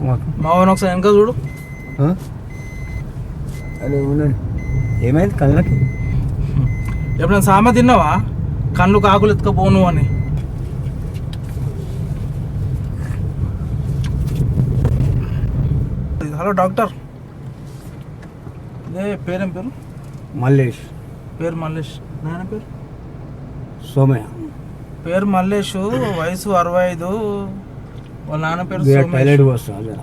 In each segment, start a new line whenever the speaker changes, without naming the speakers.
మాకు.
మావన్ ఒకసారి వెనక చూడు.
అరే ఉండండి, ఏమైంది కళ్ళకి?
ఎప్పుడైనా సామె తిన్నావా? కళ్ళు కాకులు ఎత్తుకపోను అని. హలో డాక్టర్, ఇదే పేరేం పేరు?
మల్లేష్.
పేరు మల్లేష్. నాయన పేరు
సోమయ్య.
పేరు మల్లేష్, వయసు 65. వాళ్ళ నాన్న పేరు
టైలెట్ వస్తుంది.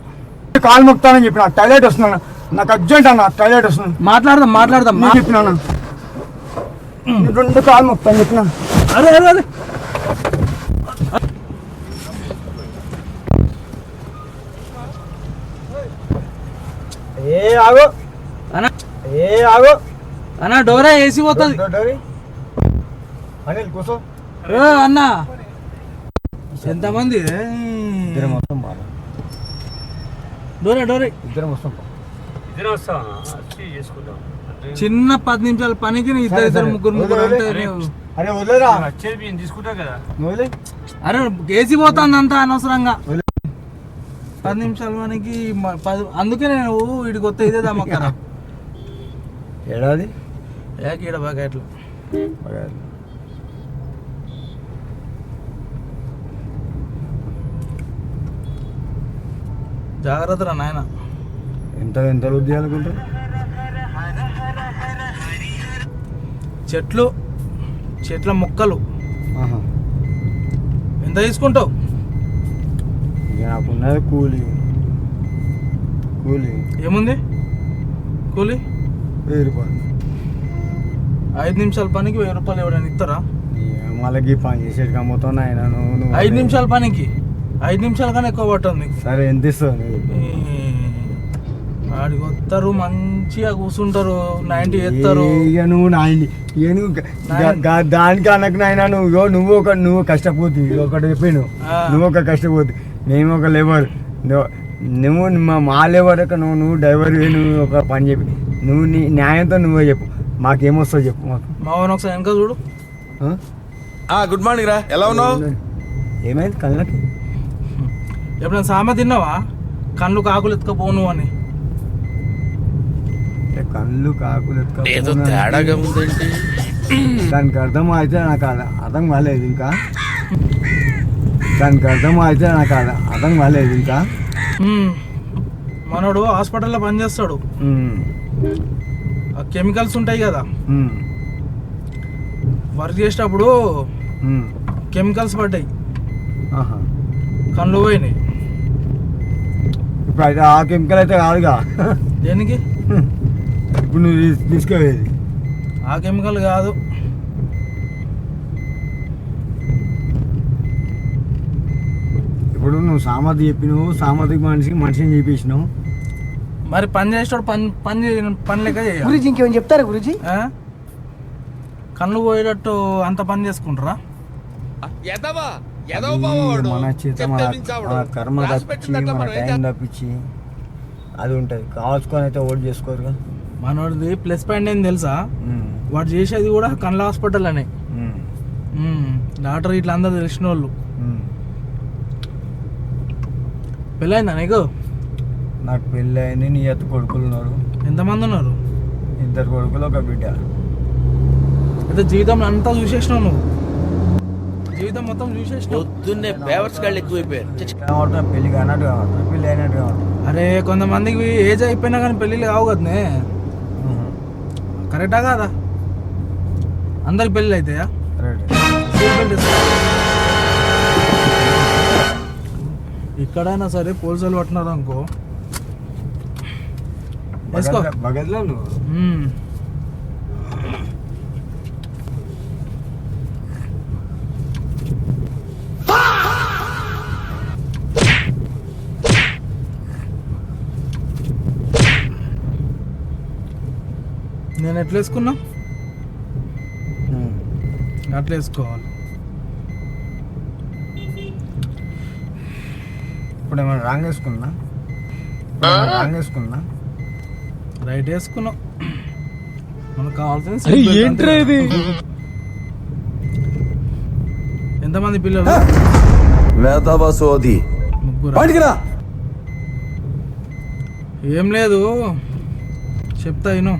కాలు మొక్తానని చెప్పిన టైలెట్ వస్తున్నాను, నాకు అర్జెంట్ అన్న టైలెట్ వస్తున్నాను.
మాట్లాడదాం
చెప్పినా 2 కాలు మొక్తాను చెప్పిన.
అరే అరే అరే
ఆగో
అన్నా,
ఆగో
అన్నా డోరా ఏసీ పోతుంది.
అనిల్ కూర్చో.
అన్నా ఎంతమంది?
ఇద్దరం వస్తాం బాగా.
డోరే
ఇద్దరం వస్తాం.
చిన్న 10 నిమిషాల పనికి ఇద్దరు ముగ్గురు అంటే
అరే వదిలేరా
తీసుకుంటా కదా.
అరే ఏసీ పోతుంది అంతా అనవసరంగా. 10 నిమిషాల పనికి అందుకే నేను వీడికి వస్తే ఇదే దమ్మక్కరా.
ఏడాది
ఈడ బాగా ఎట్లా జాగ్రత్త రా నాయన.
ఎంత ఉద్యోగాలుకుంటారు?
చెట్ల మొక్కలు ఎంత తీసుకుంటావు?
నాకున్నది కూలి
ఏముంది కూలి?
1000 రూపాయలు.
5 నిమిషాల పనికి 1000 రూపాయలు ఎవరైనా ఇస్తారా?
మళ్ళీ పని చేసేది కమ్ముతావు ఆయన.
5 నిమిషాల పనికి 5 నిమిషాల కన్నా ఎక్కువ పట్టుంది.
సరే ఎంత ఇస్తావు?
వాడికి వస్తారు, మంచిగా కూర్చుంటారు, 90 ఎత్తారు.
దానికి అనకు నాయన. నువ్వు కష్టపోతుంది ఒకటి చెప్పాను. నువ్వు ఒక కష్టపోతుంది, మేము ఒక లేబర్. నువ్వు మా లేబర్ నువ్వు డ్రైవర్, నువ్వు ఒక పని చెప్పి నువ్వు నీ న్యాయంతో నువ్వే చెప్పు. మాకేమొస్తావు చెప్పు. మాకు
మావన్ ఒకసారి వెనక చూడు.
గుడ్ మార్నింగ్ రా, ఎలా ఉన్నావు?
ఏమైంది కళ్ళకి?
ఎప్పుడైనా సామె తిన్నావా? కళ్ళు కాకులు ఎత్తుకపోను అని.
కళ్ళు కాకులు
ఏదో తేడాగా ఉందండి.
దానికి అర్థం అయితే నాకు అర్థం కాలేదు ఇంకా.
మనోడు హాస్పిటల్లో పనిచేస్తాడు. కెమికల్స్ ఉంటాయి కదా, వర్క్ చేసేటప్పుడు కెమికల్స్ పడ్డాయి, కళ్ళు పోయినాయి.
ఇప్పుడు అయితే ఆ కెమికల్ అయితే కాదుగా.
దేనికి?
ఇప్పుడు నువ్వు తీసుకోవేది
ఆ కెమికల్ కాదు.
ఇప్పుడు నువ్వు సామర్థ్యం చెప్పినావు, సామర్థ్యం మనిషిని చెప్పేసినావు.
మరి పని చేసేటప్పుడు పని లెక్క చేయాలి.
గురించి ఇంకేమైనా చెప్తారా గురించి?
కళ్ళు పోయేటట్టు అంత పని చేసుకుంటారా?
మన చేత మన కర్మ తప్పించి మన టైం తప్పించి అది ఉంటుంది. కావాల్సుకొని అయితే ఓటు చేసుకోరుగా.
మనోడిది ప్లస్ పాయింట్ ఏంది తెలుసా? వాడు చేసేది కూడా కళ్ళ హాస్పిటల్ అనే. డాక్టర్ ఇట్లా అందరూ తెలిసిన వాళ్ళు. పెళ్ళైందా నీకు?
నాకు పెళ్ళి అయింది. నీ ఎత్తు కొడుకులు ఉన్నారు.
ఎంతమంది ఉన్నారు?
2 కొడుకులు, 1 బిడ్డ.
అయితే జీవితం అంతా చూసేసినావు నువ్వు. జీవితం మొత్తం చూసేసినావు.
పొద్దున్నే పేవర్స్ కాళ్ళు ఎక్కువైపోయారు.
పెళ్ళి కానట్టు కావట్లేదు, పెళ్ళి అయినట్టు కావట్లేదు.
అరే కొంతమందికి ఏజ్ అయిపోయినా కానీ పెళ్ళిళ్ళు కావు కదనే. కరెక్టా కాదా? అందరికి పెళ్ళి అవుతాయా? ఎక్కడైనా సరే పోలీసులు పట్టినారు అనుకో, వేసుకో. నేను ఎట్లా వేసుకున్నా అట్లా వేసుకోవాలి.
ఇప్పుడు ఏమైనా రాంగ్ వేసుకున్నా?
రైట్ వేసుకున్నావు. మనకు కావాల్సింది ఎంతమంది పిల్లలు?
సోది
ముగ్గురు. ఏం లేదు చెప్తా విను.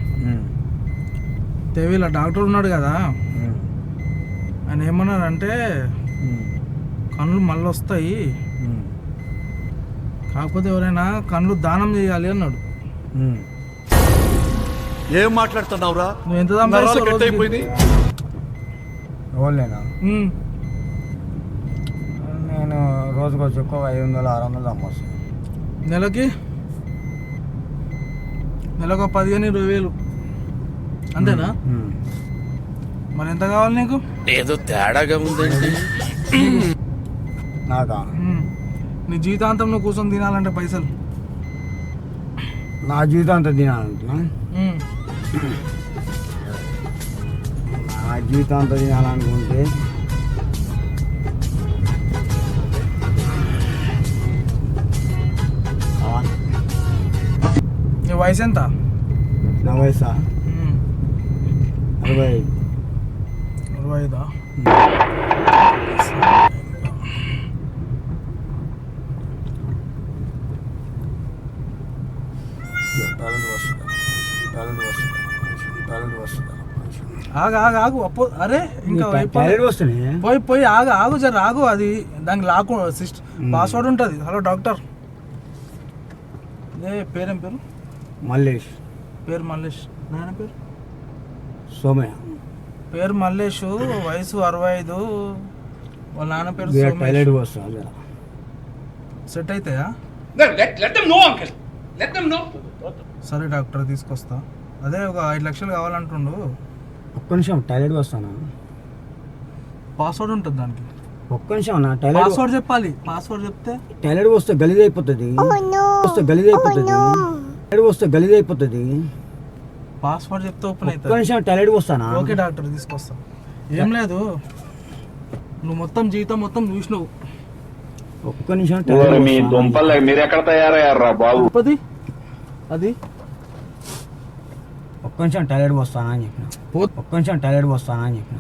తెవీల డాక్టర్ ఉన్నాడు కదా, ఆయన ఏమన్నారంటే కళ్ళు మళ్ళీ వస్తాయి, కాకపోతే ఎవరైనా కళ్ళు దానం చేయాలి అన్నాడు.
ఏం మాట్లాడుతున్నావురా?
నువ్వు ఎంత సంపాదిస్తావు రోజుకి?
అయిపోయింది.
ఎవరులేనా? నేను రోజుకు వచ్చి ఎక్కువ 500-600 అమ్మొస్తాను.
నెలకి 15,000-20,000 అంతేనా? మరి ఎంత కావాలి నీకు?
ఏదో తేడాగా ఉందండి.
నాకా?
నీ జీవితాంతం నువ్వు కూర్చొని తినాలంటే పైసలు
నా జీవితం అంతా తినాలంటున్నా. నా జీవితం అంతా తినాలనుకుంటే
నీ వయసు ఎంత?
నా వయసా 65.
25. ఆగు అప్పు. అరే ఇంకా
వస్తున్నాయి.
పోయి ఆగు జర ఆగు. అది దానికి లాక్ పాస్వర్డ్ ఉంటుంది. హలో డాక్టర్, పేరేం పేరు?
మల్లేష్.
పేరు మల్లేష్. నాయన పేరు
సోమయ్య.
పేరు మల్లేష్, వయసు 65, వాళ్ళ నాన్న పేరు
టైలెట్ వస్తుంది.
సెట్ అవుతాయా? సరే డాక్టర్ తీసుకొస్తా. అదే ఒక 5 లక్షలు కావాలంటుండు.
ఒక్క నిమిషం టైలెట్ వస్తాను.
పాస్వర్డ్ ఉంటుంది దానికి.
ఒక్క నిమిషం నా టైలెట్
పాస్వర్డ్ చెప్పాలి. పాస్వర్డ్ చెప్తే
టైలెట్ వస్తే గలీజ్ అయిపోతుంది. గలీజ్ అయిపోతుంది.
పాస్వర్డ్ చెప్తే ఓపెన్
ఒక్క
అవుతుంది.
నిమిషం టైలెట్ వస్తానా?
ఓకే డాక్టర్ తీసుకొస్తా. ఏం లేదు, నువ్వు మొత్తం జీవితం మొత్తం చూసినావు.
ఒక్క నిమిషం
మీ దుంపలు మీరు ఎక్కడ తయారయ్యారా బాబు?
అది
ఒక్క నిమిషం టైలెట్ వస్తానా అని చెప్పిన. ఒక్క నిమిషం టైలెట్ వస్తానా అని చెప్పిన.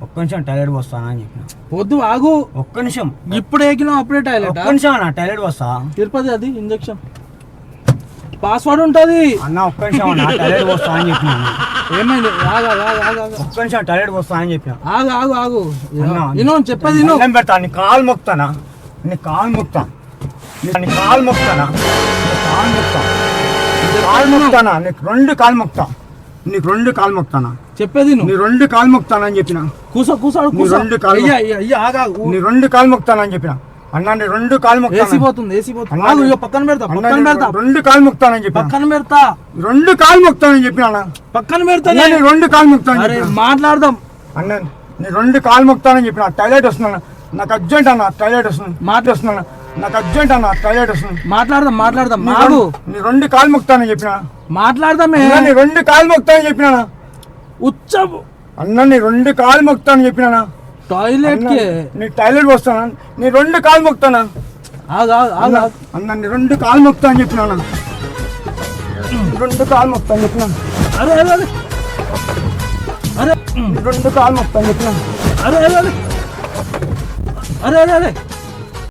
ఒక్క నిమిషం టైలెట్ వస్తానా అని చెప్పిన.
పొద్దు ఆగు.
ఒక్క నిమిషం.
ఇప్పుడు ఎక్కినావు అప్పుడే టాయిలెట్?
ఒక్క నిమిషం అన్న టైలెట్ వస్తా.
తిరుపతి అది ఇంజక్షన్ పాస్వర్డ్ ఉంటుంది
అన్న. ఒక్క నిమిషం అన్న టైలెట్ వస్తా అని చెప్పిన.
ఏమైంది?
ఒక్క నిమిషం టైలెట్ వస్తా అని చెప్పిన.
ఆగు
అన్న,
నేను చెప్పేది
దండం పెడతా. నీ కాలు మొక్తానా? నీ కాలు మొక్తా. నీ కాలు మొక్తానా? కాలు మొక్తానా? నీకు 2 కాలు మొక్తా. నీకు 2 కాలు మొక్తానా?
చెప్పేది
నీ 2 కాలు మొక్తానా అని చెప్పిన.
కూసాడు
నీ 2 కాలు నీ 2 కాలు మొక్తానా అని చెప్పిన. అన్న నీ 2 కాలు మొక్తానా?
ఏసీ పోతుంది. ఆగు, ఇగో పక్కన పెడతా
2 కాలు మొక్తానని చెప్పిన.
పక్కన పెడతా
2 కాలు మొక్తానని చెప్పిన.
పక్కన పెడతా.
నీ 2 కాలు మొక్తానని
అరే
చెప్పిన.
మాట్లాడదాం.
అన్న నీ 2 కాలు మొక్తానని చెప్పిన. టైలెట్ వస్తున్నాను, నాకు అర్జెంట్ అన్న. టైలెట్ వస్తున్నాను, మాట్లాడుతున్నాను, నాకు అర్జెంట్ అన్న. టైలెట్ వస్తున్నాను,
మాట్లాడదాం. ఆగు,
నీ 2 కాలు మొక్తానని చెప్పిన.
మాట్లాడదామే.
నీ 2 కాలు మొక్తానని చెప్పిన.
ఉచ్చము
అన్న నీ 2 కాలు మొక్తానని చెప్పిన.
టాయిలెట్ కి
నీ టైలెట్ వస్తానా? నీ 2 కాలు మొక్తానా? అన్న నీ 2 కాలు మొక్తా అని చెప్పిన. 2 కాలు మొక్తా అని చెప్పిన.
అరే
2 కాలు మొక్తా అని చెప్పిన.
అరే